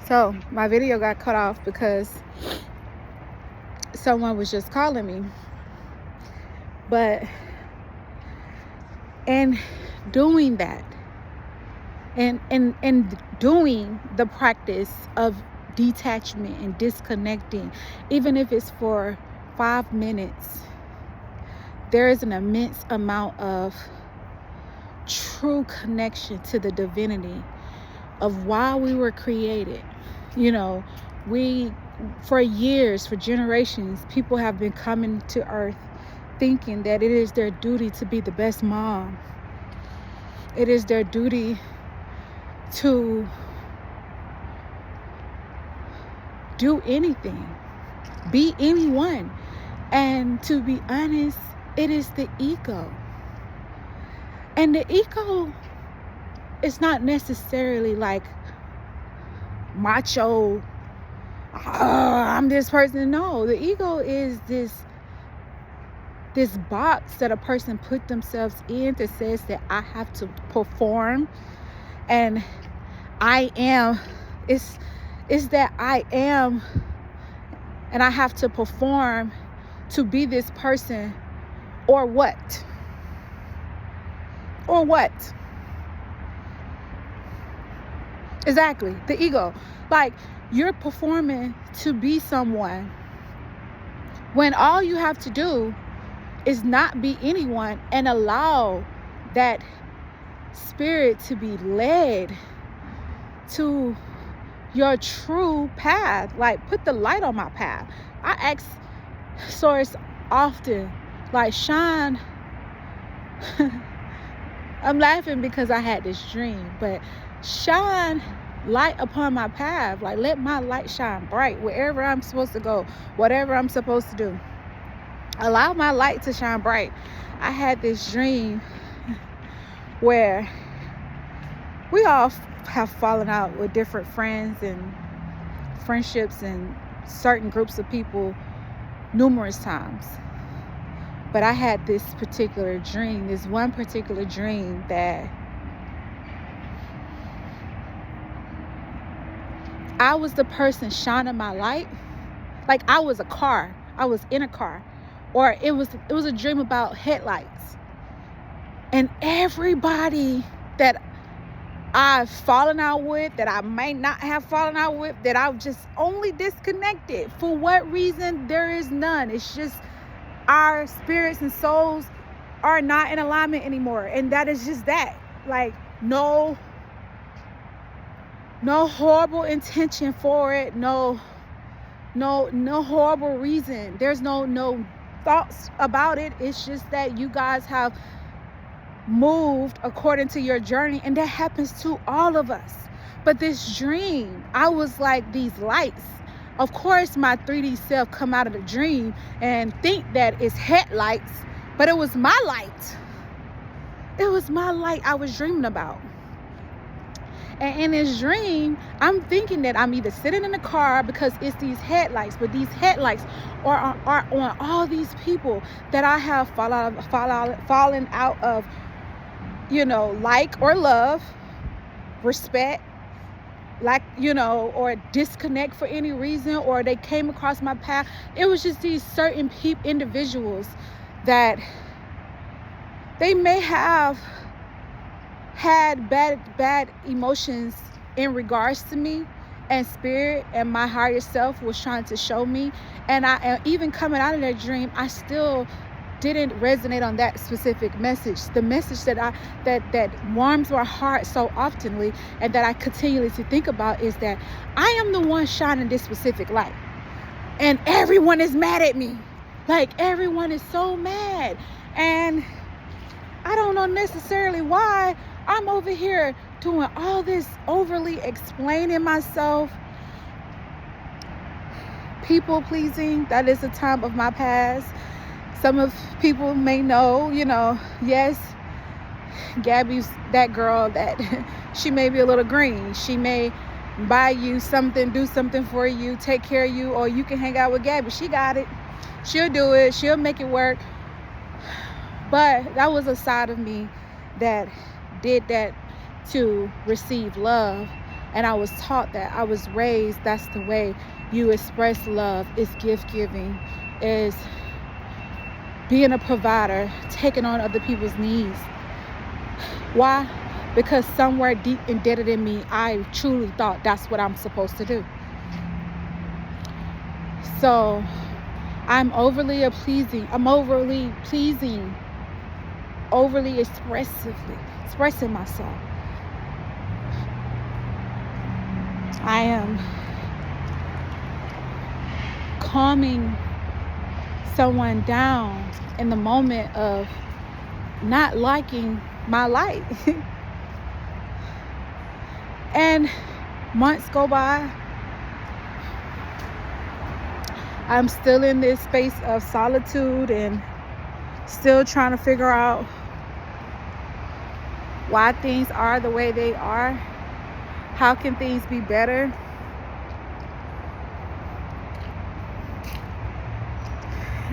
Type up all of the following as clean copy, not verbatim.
So my video got cut off because someone was just calling me. But in doing that, and doing the practice of detachment and disconnecting, even if it's for 5 minutes, there is an immense amount of true connection to the divinity of why we were created. We, for years, for generations, people have been coming to earth thinking that it is their duty to be the best mom. It is their duty to do anything, be anyone. And to be honest, it is the ego. And the ego is not necessarily like macho, I'm this person. No, the ego is this box that a person put themselves in that says that I have to perform, and I am, it's that I am, and I have to perform to be this person, or what? Exactly, the ego. Like, you're performing to be someone when all you have to do is not be anyone and allow that spirit to be led to your true path. Like, put the light on my path. I ask Source often, like, shine. I'm laughing because I had this dream, but shine light upon my path. Like, let my light shine bright wherever I'm supposed to go, whatever I'm supposed to do. Allow my light to shine bright. I had this dream where we all have fallen out with different friends and friendships and certain groups of people numerous times. But I had this one particular dream that I was the person shining my light. Like, I was in a car, or it was a dream about headlights. And everybody that I've fallen out with, that I may not have fallen out with, that I've just only disconnected, for what reason, there is none. It's just our spirits and souls are not in alignment anymore. And that is just that. Like, no horrible intention for it. No horrible reason. There's no thoughts about it. It's just that you guys have moved according to your journey, and that happens to all of us. But this dream, I was like these lights. Of course, my 3D self come out of the dream and think that it's headlights, but it was my light. It was my light I was dreaming about. And in this dream, I'm thinking that I'm either sitting in the car because it's these headlights, but these headlights are on all these people that I have fallen out of, like or love, respect, like, or disconnect for any reason, or they came across my path. It was just these certain individuals that they may have had bad emotions in regards to me, and spirit and my higher self was trying to show me. And I, even coming out of that dream, I still didn't resonate on that specific message. The message that warms my heart so oftenly, and that I continually to think about, is that I am the one shining this specific light, and everyone is mad at me. Like, everyone is so mad, and I don't know necessarily why. I'm over here doing all this overly explaining myself, people pleasing. That is a time of my past. Some of people may know, yes, Gabby's that girl that she may be a little green. She may buy you something, do something for you, take care of you, or you can hang out with Gabby. She got it. She'll do it. She'll make it work. But that was a side of me that did that to receive love. And I was taught that. I was raised, that's the way you express love, is gift giving, is being a provider, taking on other people's needs. Why? Because somewhere deep embedded in me, I truly thought that's what I'm supposed to do. So I'm overly pleasing, overly expressing myself. I am calming someone down in the moment of not liking my light. And months go by. I'm still in this space of solitude and still trying to figure out why things are the way they are. How can things be better?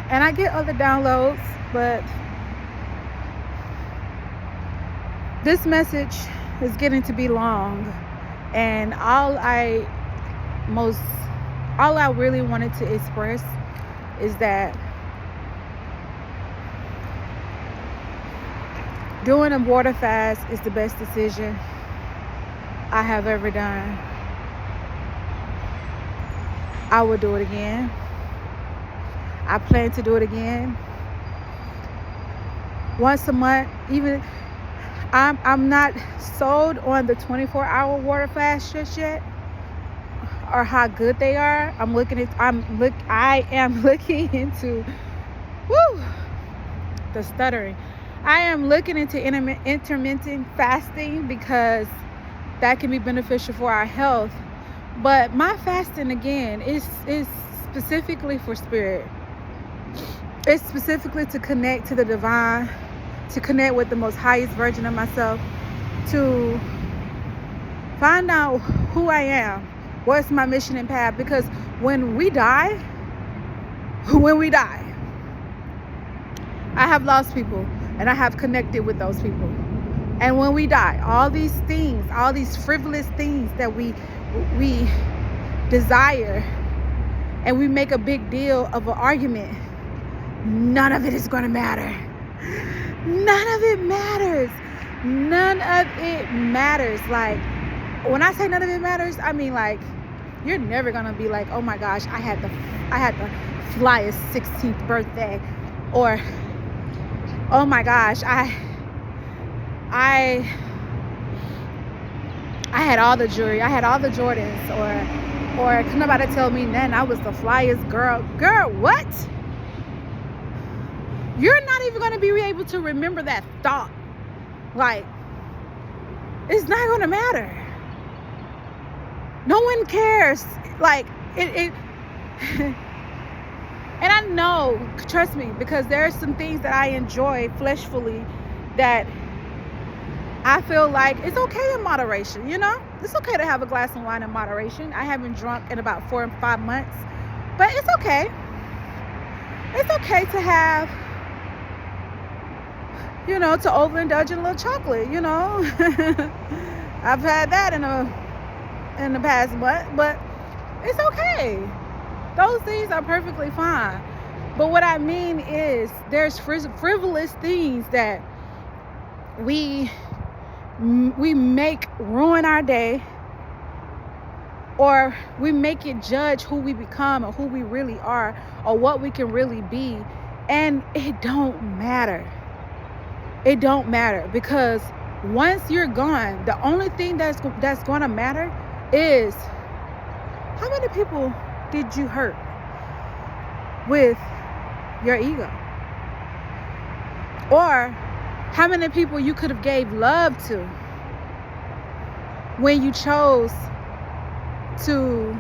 And I get other downloads, but this message is getting to be long. And all I really wanted to express is that doing a water fast is the best decision I have ever done. I will do it again. I plan to do it again. Once a month. Even I'm not sold on the 24-hour water fast just yet, or how good they are. I am looking into the stuttering. I am looking into intermittent fasting because that can be beneficial for our health. But my fasting, again, is specifically for spirit. It's specifically to connect to the divine, to connect with the most highest version of myself, to find out who I am, what's my mission and path. Because when we die, I have lost people and I have connected with those people. And when we die, all these things, all these frivolous things that we desire and we make a big deal of an argument, none of it is going to matter. None of it matters. None of it matters. Like, when I say none of it matters, I mean, like, you're never going to be like, oh my gosh, I had the flyest 16th birthday, or oh my gosh, I had all the jewelry, I had all the Jordans, or can nobody tell me then I was the flyest girl. Girl, what? You're not even going to be able to remember that thought. Like, it's not going to matter. No one cares. Like, it and I know, trust me, because there are some things that I enjoy fleshfully that I feel like it's okay in moderation, you know? It's okay to have a glass of wine in moderation. I haven't drunk in about 4 or 5 months, but it's okay. It's okay to have, you know, to overindulge in a little chocolate, you know? I've had that in the past month, but it's okay. Those things are perfectly fine. But what I mean is there's frivolous things that we make ruin our day, or we make it judge who we become or who we really are or what we can really be. And it don't matter. It don't matter, because once you're gone, the only thing that's going to matter is how many people did you hurt with your ego, or how many people you could have gave love to when you chose to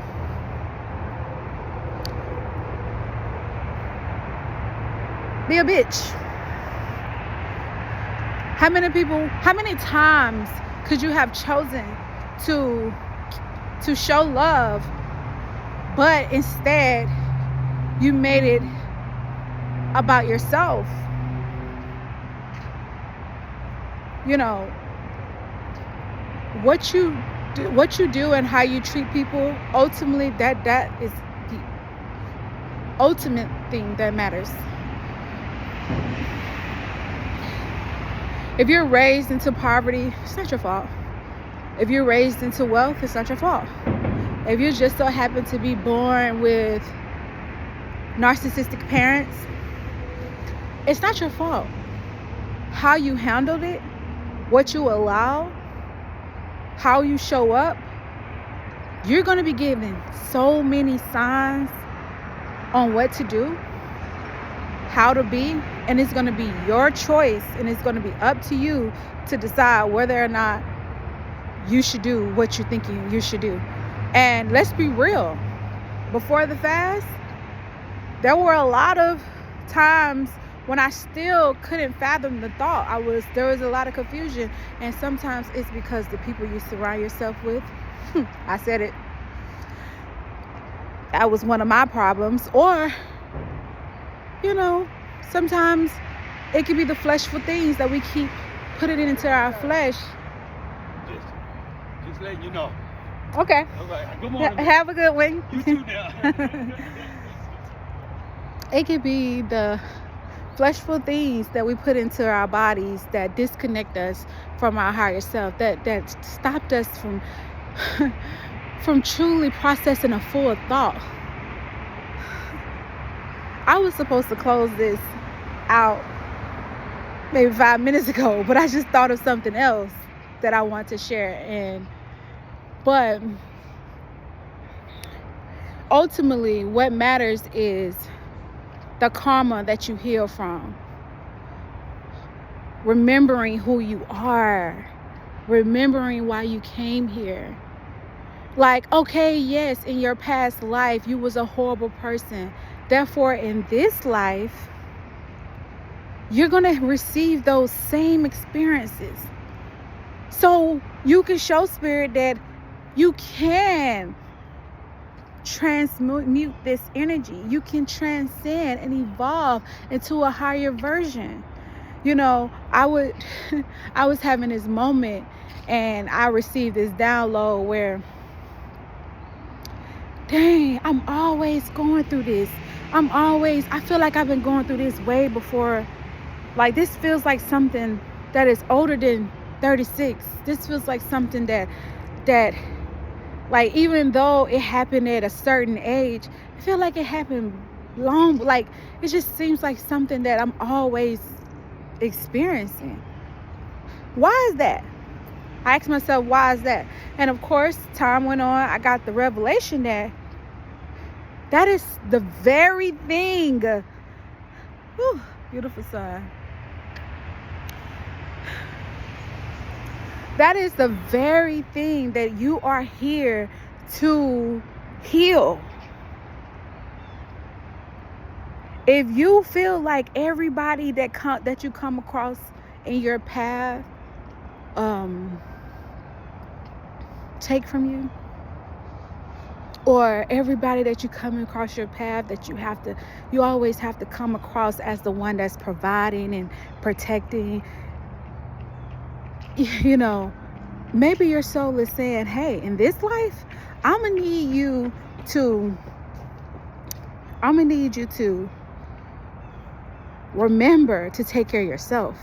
be a bitch. How many times could you have chosen to show love, but instead you made it about yourself? You know, what you what you do and how you treat people, ultimately that is the ultimate thing that matters. If you're raised into poverty, it's not your fault. If you're raised into wealth, it's not your fault. If you just so happen to be born with narcissistic parents, it's not your fault. How you handled it, what you allow, how you show up, you're going to be given so many signs on what to do, how to be, and it's going to be your choice, and it's going to be up to you to decide whether or not you should do what you're thinking you should do. And let's be real, before the fast, there were a lot of times when I still couldn't fathom the thought. There was a lot of confusion, and sometimes it's because the people you surround yourself with, I said it, that was one of my problems. Or, sometimes it could be the fleshful things that we keep putting into our flesh. Just letting you know. Okay. All right. Good morning. Have a good one. You too now. It could be the fleshful things that we put into our bodies that disconnect us from our higher self, that stopped us from truly processing a full thought. I was supposed to close this out maybe 5 minutes ago, but I just thought of something else that I want to share. But ultimately, what matters is the karma that you heal from. Remembering who you are. Remembering why you came here. Like, okay, yes, in your past life, you was a horrible person. Therefore, in this life, you're going to receive those same experiences. So you can show spirit that you can transmute this energy. You can transcend and evolve into a higher version. I was having this moment, and I received this download where, dang, I'm always going through this. I feel like I've been going through this way before. Like, this feels like something that is older than 36. This feels like something that like, even though it happened at a certain age, I feel like it happened long. Like, it just seems like something that I'm always experiencing. Why is that? I asked myself, why is that? And of course, time went on. I got the revelation that is the very thing. Whew, beautiful sun. That is the very thing that you are here to heal. If you feel like everybody that you come across in your path take from you, or everybody that you come across your path that you always have to come across as the one that's providing and protecting, maybe your soul is saying, hey, in this life, I'm gonna need you to remember to take care of yourself,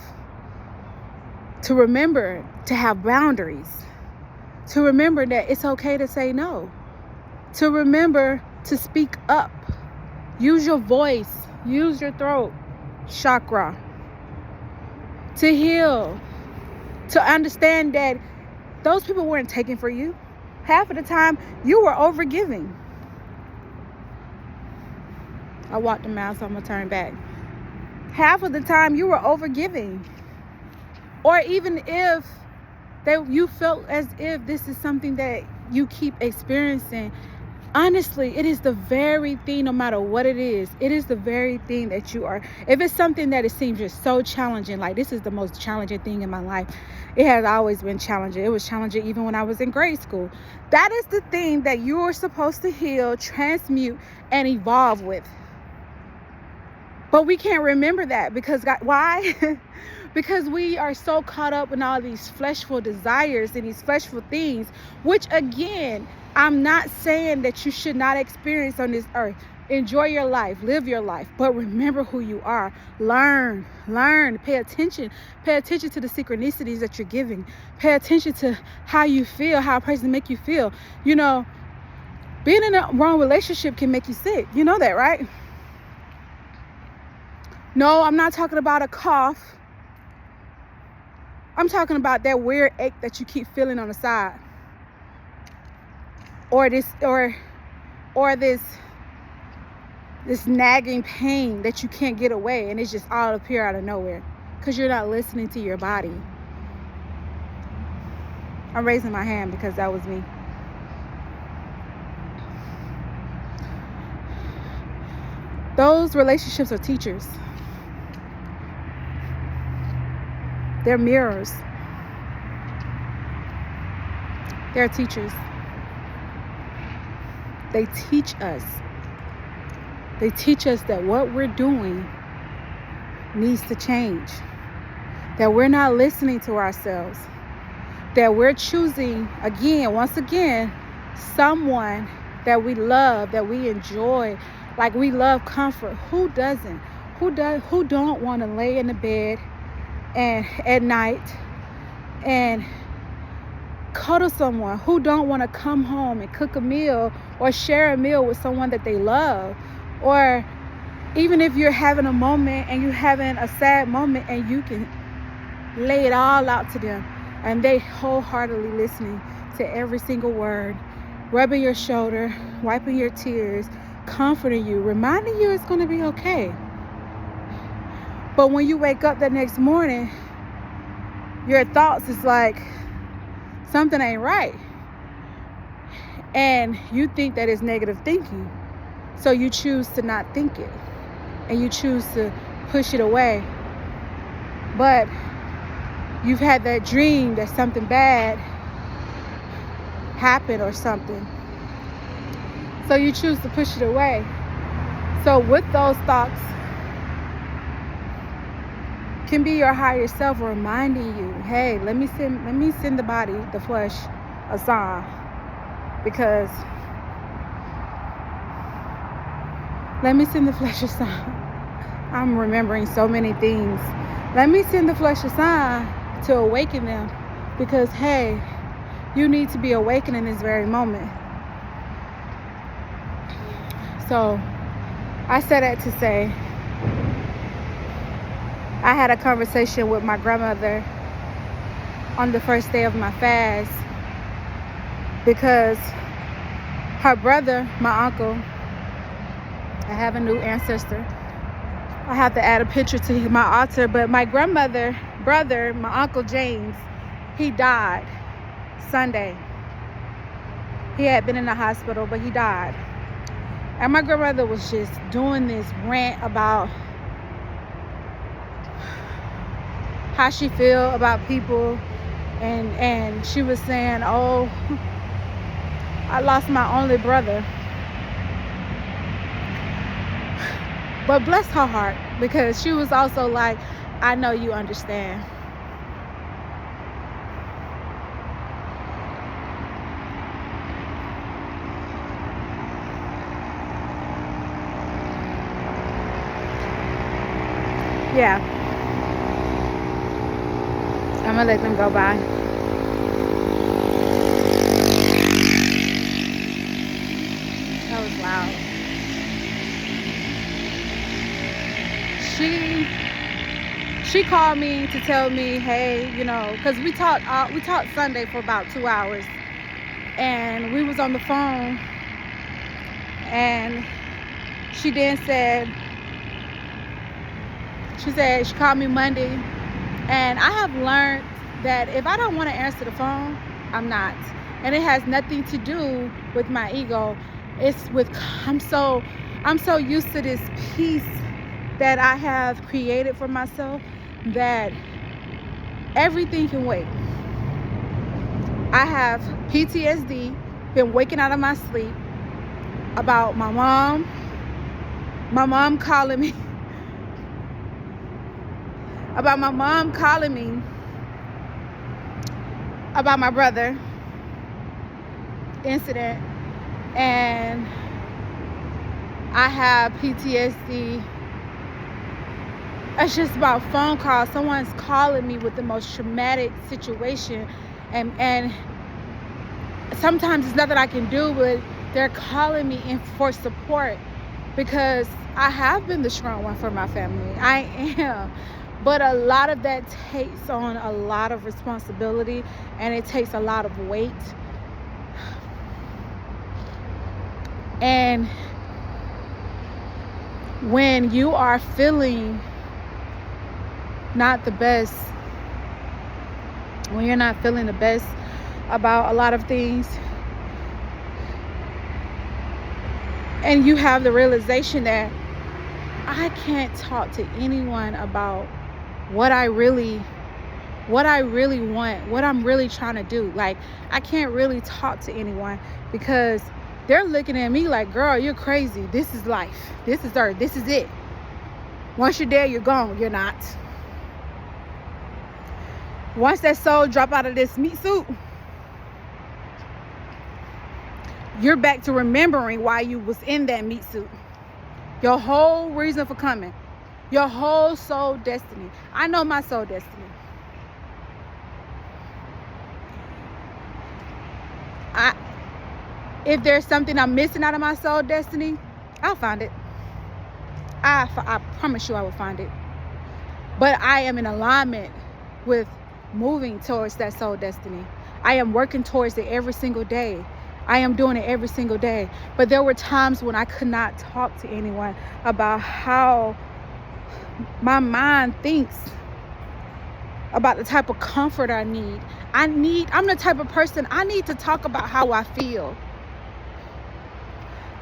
to remember to have boundaries, to remember that it's okay to say no, to remember to speak up, use your voice, use your throat chakra, to heal, to understand that those people weren't taking for you. Half of the time, you were overgiving. I walked a mile, so I'm going to turn back. Half of the time, you were overgiving. Or even if you felt as if this is something that you keep experiencing, honestly, it is the very thing, no matter what it is the very thing that you are. If it's something that it seems just so challenging, like this is the most challenging thing in my life. It has always been challenging. It was challenging even when I was in grade school. That is the thing that you are supposed to heal, transmute, and evolve with. But we can't remember that because why? because we are so caught up in all these fleshful desires and these fleshful things, which again, I'm not saying that you should not experience on this earth. Enjoy your life, live your life, but remember who you are. Learn, pay attention to the synchronicities that you're giving. Pay attention to how you feel, how a person make you feel. You know, being in a wrong relationship can make you sick. You know that, right? No, I'm not talking about a cough. I'm talking about that weird ache that you keep feeling on the side. Or this nagging pain that you can't get away, and it's just all appear out of nowhere because you're not listening to your body. I'm raising my hand because that was me. Those relationships are teachers. They're mirrors. They're teachers. They teach us. They teach us that what we're doing needs to change. That we're not listening to ourselves. That we're choosing, once again, someone that we love, that we enjoy. Like, we love comfort. Who doesn't? Who don't want to lay in the bed and at night and cuddle someone? Who don't want to come home and cook a meal or share a meal with someone that they love? Or even if you're having a moment and you're having a sad moment and you can lay it all out to them and they wholeheartedly listening to every single word, rubbing your shoulder, wiping your tears, comforting you, reminding you it's going to be okay. But when you wake up the next morning, your thoughts is like, something ain't right. And you think that it's negative thinking. So you choose to not think it. And you choose to push it away. But you've had that dream that something bad happened or something. So you choose to push it away. So with those thoughts can be your higher self reminding you, hey, let me send the body, the flesh, a sign. Because let me send the flesh a sign. I'm remembering so many things. Let me send the flesh a sign to awaken them. Because, hey, you need to be awakened in this very moment. So, I said that to say, I had a conversation with my grandmother on the first day of my fast because her brother, my uncle, I have a new ancestor. I have to add a picture to my altar, but my grandmother, brother, my Uncle James, he died Sunday. He had been in the hospital, but he died. And my grandmother was just doing this rant about how she feel about people, and she was saying, oh, I lost my only brother. But bless her heart, because she was also like, I know you understand. Yeah. I'm gonna let them go by. That was loud. She called me to tell me, hey, you know, because we talked Sunday for about 2 hours, and we was on the phone, and she then said, she called me Monday, and I have learned that if I don't want to answer the phone, I'm not. And it has nothing to do with my ego. It's with, I'm so used to this peace that I have created for myself that everything can wait. I have PTSD, been waking out of my sleep about my mom calling me about my mom calling me about my brother incident, and I have PTSD. It's just about phone calls. Someone's calling me with the most traumatic situation, and sometimes it's nothing I can do, but they're calling me in for support, because I have been the strong one for my family. I am. But a lot of that takes on a lot of responsibility, and it takes a lot of weight. And when you are feeling not the best, when you're not feeling the best about a lot of things, and you have the realization that I can't talk to anyone about what I really want, what I'm really trying to do. Like, I can't really talk to anyone because they're looking at me like, girl, you're crazy. This is life. This is earth. This is it. Once you're dead, you're gone. You're not. Once that soul drop out of this meat suit, you're back to remembering why you was in that meat suit. Your whole reason for coming. Your whole soul destiny. I know my soul destiny. If there's something I'm missing out of my soul destiny, I'll find it. I promise you I will find it. But I am in alignment with moving towards that soul destiny. I am working towards it every single day. I am doing it every single day. But there were times when I could not talk to anyone about how my mind thinks, about the type of comfort I need. I'm the type of person, I need to talk about how I feel.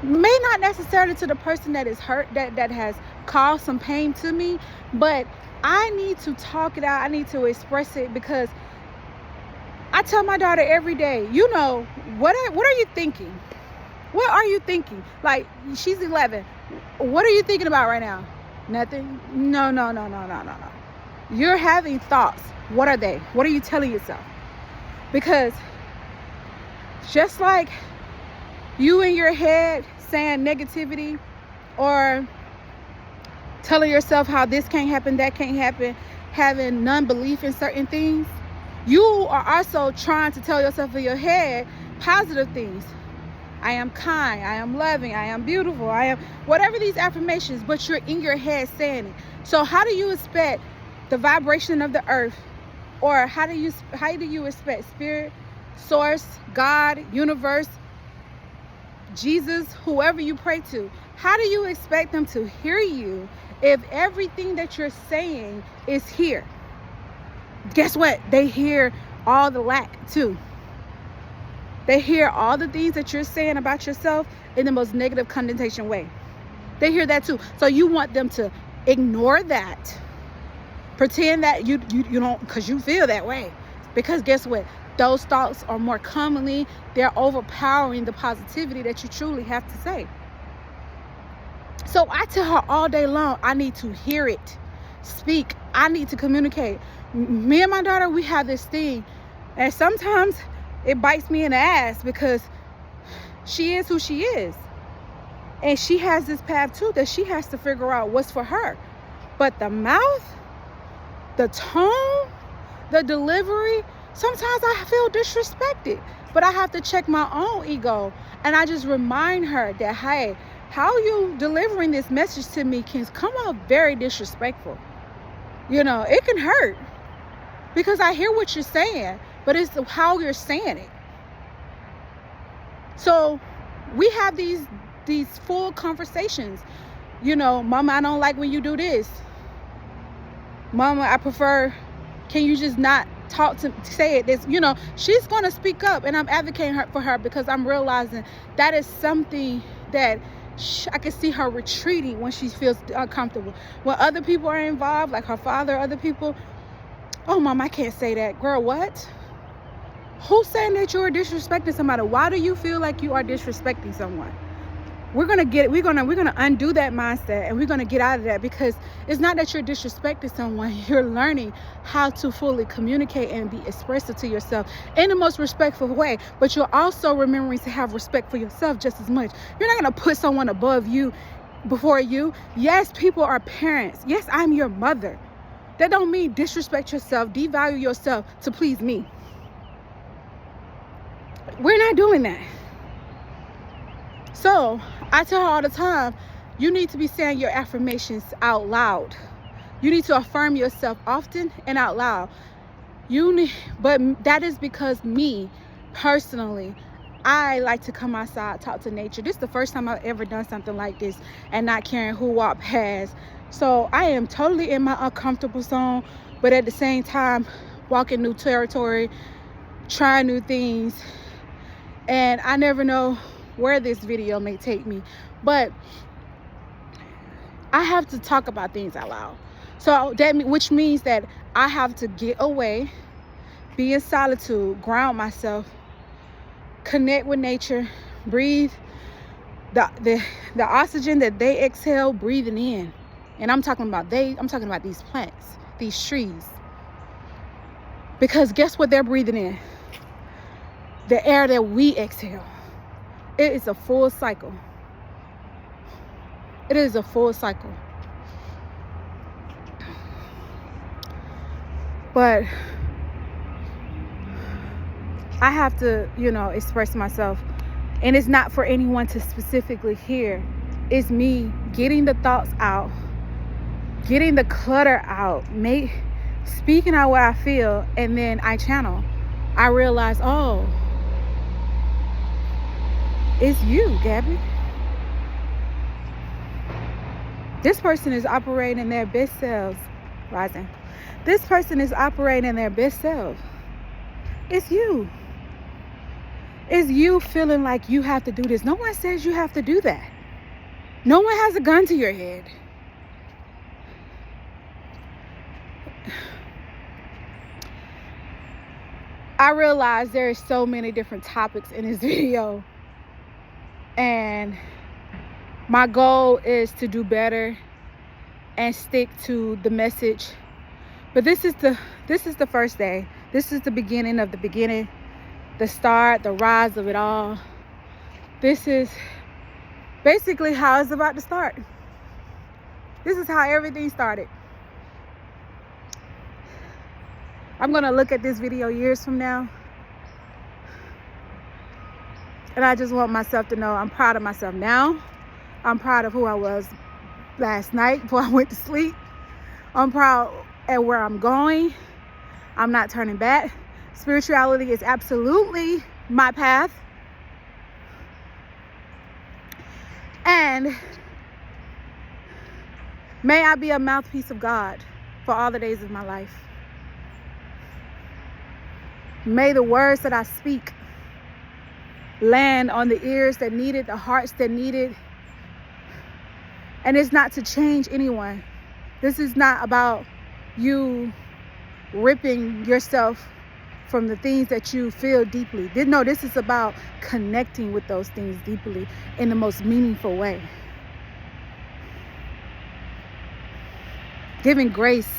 May not necessarily to the person that is hurt, that has caused some pain to me, but I need to talk it out. I need to express it, because I tell my daughter every day, what are you thinking? What are you thinking? Like, she's 11. What are you thinking about right now? Nothing? No. You're having thoughts. What are they? What are you telling yourself? Because just like you in your head saying negativity or telling yourself how this can't happen, that can't happen, having non-belief in certain things, you are also trying to tell yourself in your head positive things. I am kind, I am loving, I am beautiful, I am whatever these affirmations, but you're in your head saying it. So how do you expect the vibration of the earth, or how do you expect spirit, source, God, universe, Jesus, whoever you pray to, how do you expect them to hear you if everything that you're saying is here? Guess what? They hear all the lack too. They hear all the things that you're saying about yourself in the most negative connotation way. They hear that too. So you want them to ignore that. Pretend that you don't, because you feel that way. Because guess what? Those thoughts are more commonly, they're overpowering the positivity that you truly have to say. So I tell her all day long, I need to hear it, speak. I need to communicate. Me and my daughter, we have this thing, and sometimes it bites me in the ass, because she is who she is. And she has this path too that she has to figure out what's for her. But the mouth, the tone, the delivery, sometimes I feel disrespected. But I have to check my own ego. And I just remind her that, hey, how you delivering this message to me can come off very disrespectful. It can hurt, because I hear what you're saying, but it's how you're saying it. So we have these full conversations. Mama, I don't like when you do this. Mama, I prefer, can you just not say it this? She's going to speak up, and I'm advocating for her, because I'm realizing that is something that I can see her retreating when she feels uncomfortable. When other people are involved, like her father, other people, oh, Mom, I can't say that. Girl, what? Who's saying that you're disrespecting somebody? Why do you feel like you are disrespecting someone? we're gonna undo that mindset, and we're gonna get out of that, because it's not that you're disrespecting someone. You're learning how to fully communicate and be expressive to yourself in the most respectful way, but you're also remembering to have respect for yourself just as much. You're not gonna put someone above you, before you. Yes, people are parents. Yes, I'm your mother. That don't mean disrespect yourself, devalue yourself to please me. We're not doing that. So I tell her all the time, you need to be saying your affirmations out loud. You need to affirm yourself often and out loud. But that is because me, personally, I like to come outside, talk to nature. This is the first time I've ever done something like this and not caring who walked past. So I am totally in my uncomfortable zone, but at the same time, walking new territory, trying new things. And I never know where this video may take me, but I have to talk about things out loud. So which means that I have to get away, be in solitude, ground myself, connect with nature, breathe the oxygen that they exhale, breathing in. And I'm talking about these plants, these trees. Because guess what they're breathing in? The air that we exhale. It is a full cycle. It is a full cycle. But I have to, express myself. And it's not for anyone to specifically hear. It's me getting the thoughts out, getting the clutter out, speaking out what I feel, and then I channel. I realize, oh, it's you, Gabby. This person is operating their best selves. Rising. This person is operating their best self. It's you. It's you feeling like you have to do this. No one says you have to do that. No one has a gun to your head. I realize there are so many different topics in this video. And my goal is to do better and stick to the message. But this is the first day. This is the beginning of the beginning, the start, the rise of it all. This is basically how it's about to start. This is how everything started. I'm gonna look at this video years from now, and I just want myself to know I'm proud of myself now. I'm proud of who I was last night before I went to sleep. I'm proud at where I'm going. I'm not turning back. Spirituality is absolutely my path. And may I be a mouthpiece of God for all the days of my life. May the words that I speak land on the ears that need it, the hearts that need it. And it's not to change anyone. This is not about you ripping yourself from the things that you feel deeply. No, this is about connecting with those things deeply in the most meaningful way. Giving grace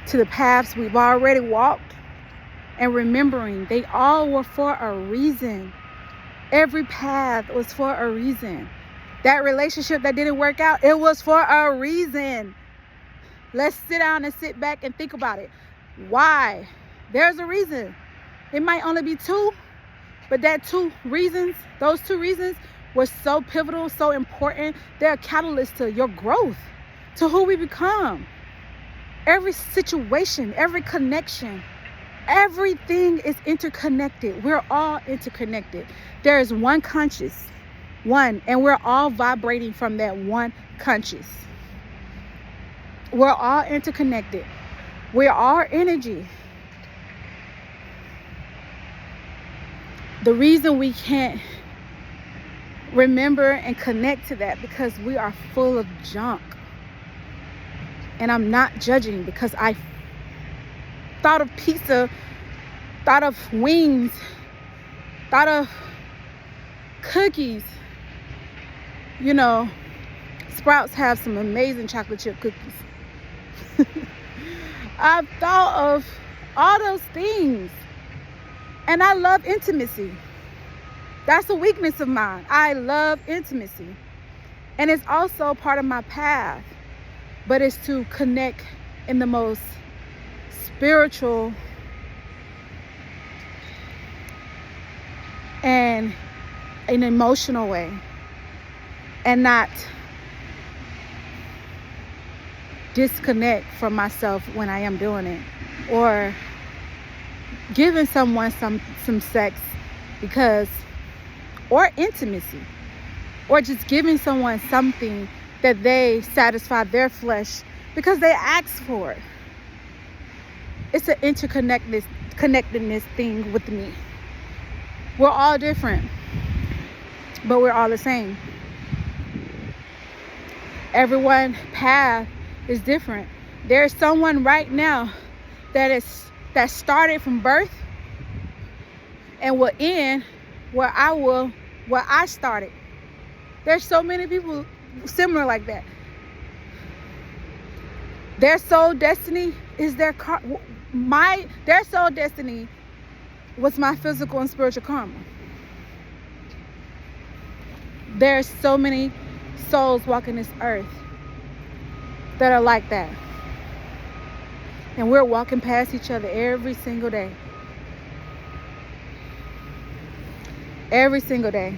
to the paths we've already walked, and remembering they all were for a reason. Every path was for a reason. That relationship that didn't work out, it was for a reason. Let's sit down and sit back and think about it. Why? There's a reason. It might only be two, but those two reasons were so pivotal, so important. They're a catalyst to your growth, to who we become. Every situation, every connection, everything is interconnected. We're all interconnected. There is one conscious, and we're all vibrating from that one conscious. We're all interconnected. We're all energy. The reason we can't remember and connect to that because we are full of junk. And I'm not judging, because I thought of pizza, thought of wings, thought of cookies, you know, Sprouts have some amazing chocolate chip cookies. I've thought of all those things. And I love intimacy. That's a weakness of mine. I love intimacy. And it's also part of my path. But it's to connect in the most spiritual and an emotional way. And not disconnect from myself when I am doing it, or giving someone some sex because, or intimacy, or just giving someone something that they satisfy their flesh because they ask for it. It's an connectedness thing with me. We're all different, but we're all the same. Everyone's path is different. There's someone right now that started from birth and will end where I started. There's so many people similar like that. Their soul destiny is their soul destiny was my physical and spiritual karma. There's so many souls walking this earth that are like that. And we're walking past each other every single day. Every single day.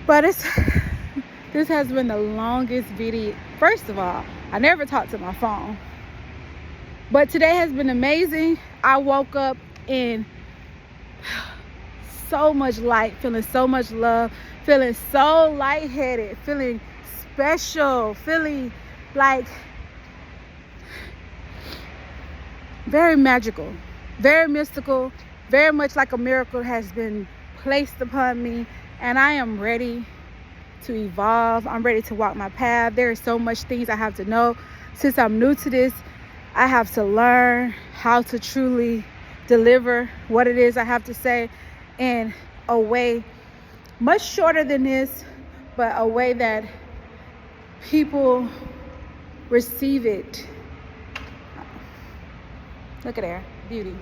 But this has been the longest video. First of all, I never talked to my phone. But today has been amazing. I woke up in so much light, feeling so much love, feeling so lightheaded, feeling special, feeling like very magical, very mystical, very much like a miracle has been placed upon me, and I am ready to evolve. I'm ready to walk my path. There are so much things I have to know. Since I'm new to this, I have to learn how to truly deliver what it is I have to say in a way much shorter than this, but a way that people receive it. Look at her, beauty.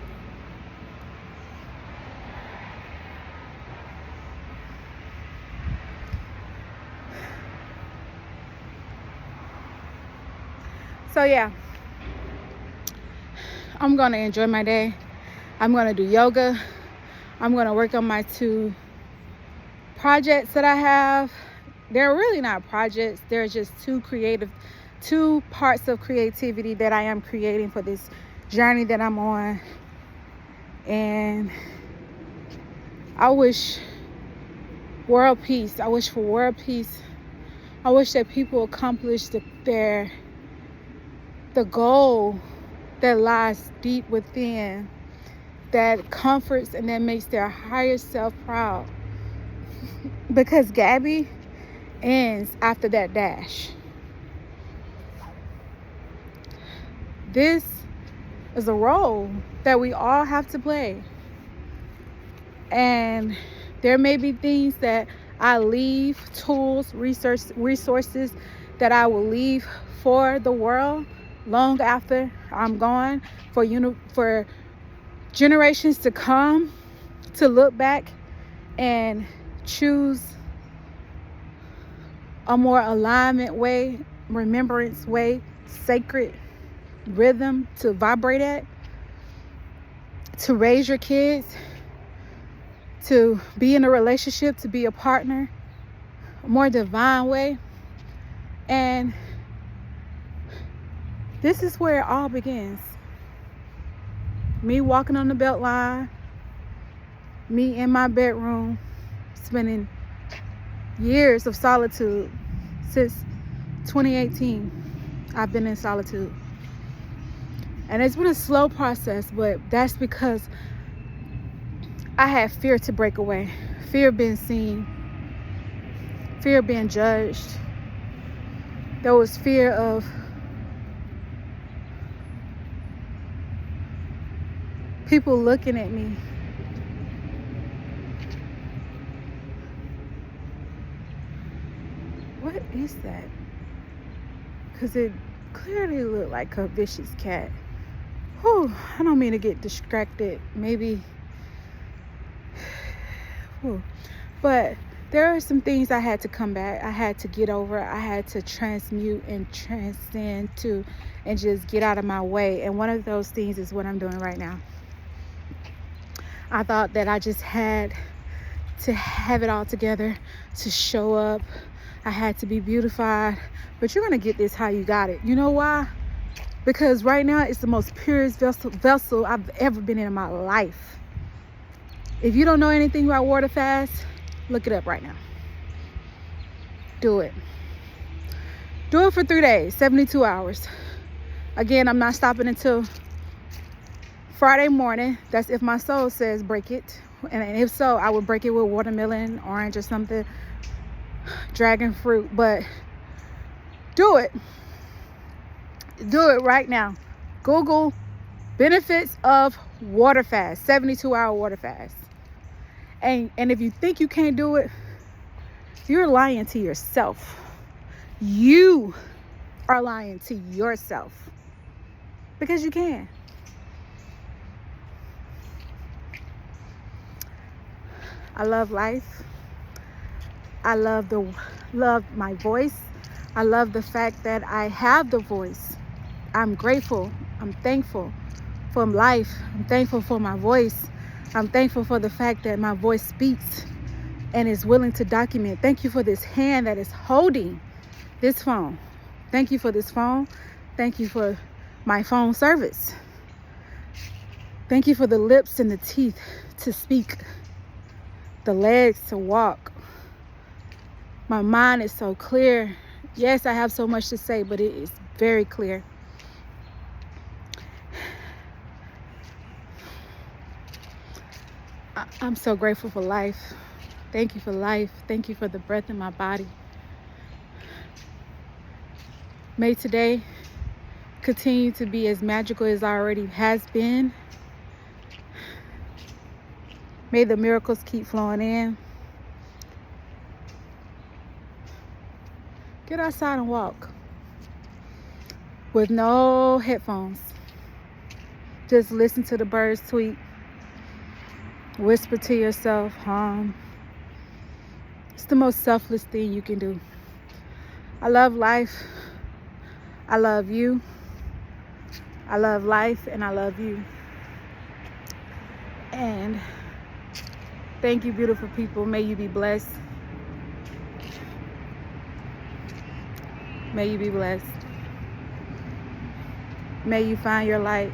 So yeah, I'm gonna enjoy my day. I'm gonna do yoga. I'm gonna work on my 2 projects that I have. They're really not projects. They're just 2 parts of creativity that I am creating for this journey that I'm on. And I wish world peace. I wish for world peace. I wish that people accomplish the goal that lies deep within, that comforts and that makes their higher self proud. Because Gabby ends after that dash. This is a role that we all have to play. And there may be things that I leave, tools, resources that I will leave for the world long after I'm gone, for generations to come to look back and choose a more alignment way, remembrance way, sacred rhythm to vibrate at, to raise your kids, to be in a relationship, to be a partner, a more divine way. And this is where it all begins. Me walking on the belt line, me in my bedroom, spending years of solitude. Since 2018, I've been in solitude. And it's been a slow process, but that's because I had fear to break away. Fear of being seen. Fear of being judged. There was fear of people looking at me What is that? Because it clearly looked like a vicious cat. Whew, I don't mean to get distracted. Maybe. Whew. But there are some things I had to come back. I had to get over. I had to transmute and transcend to, and just get out of my way. And one of those things is what I'm doing right now. I thought that I just had to have it all together to show up. I had to be beautified. But you're going to get this how you got it. You know why? Because right now it's the most purest vessel I've ever been in my life. If you don't know anything about water fast, look it up right now. Do it. Do it for 3 days, 72 hours. Again, I'm not stopping until Friday morning. That's if my soul says break it. And if so, I would break it with watermelon, orange, or something. Dragon fruit. But do it. Do it right now. Google benefits of water fast, 72-hour water fast. And if you think you can't do it, you're lying to yourself. You are lying to yourself. Because you can. I love life. I love my voice. I love the fact that I have the voice. I'm grateful. I'm thankful for life. I'm thankful for my voice. I'm thankful for the fact that my voice speaks and is willing to document. Thank you for this hand that is holding this phone. Thank you for this phone. Thank you for my phone service. Thank you for the lips and the teeth to speak, the legs to walk. My mind is so clear. Yes, I have so much to say, but it is very clear. I'm so grateful for life. Thank you for life. Thank you for the breath in my body. May today continue to be as magical as it already has been. May the miracles keep flowing in. Get outside and walk with no headphones. Just listen to the birds tweet. Whisper to yourself, hum. It's the most selfless thing you can do. I love life. I love you. I love life and I love you. And thank you, beautiful people. May you be blessed. May you be blessed. May you find your light.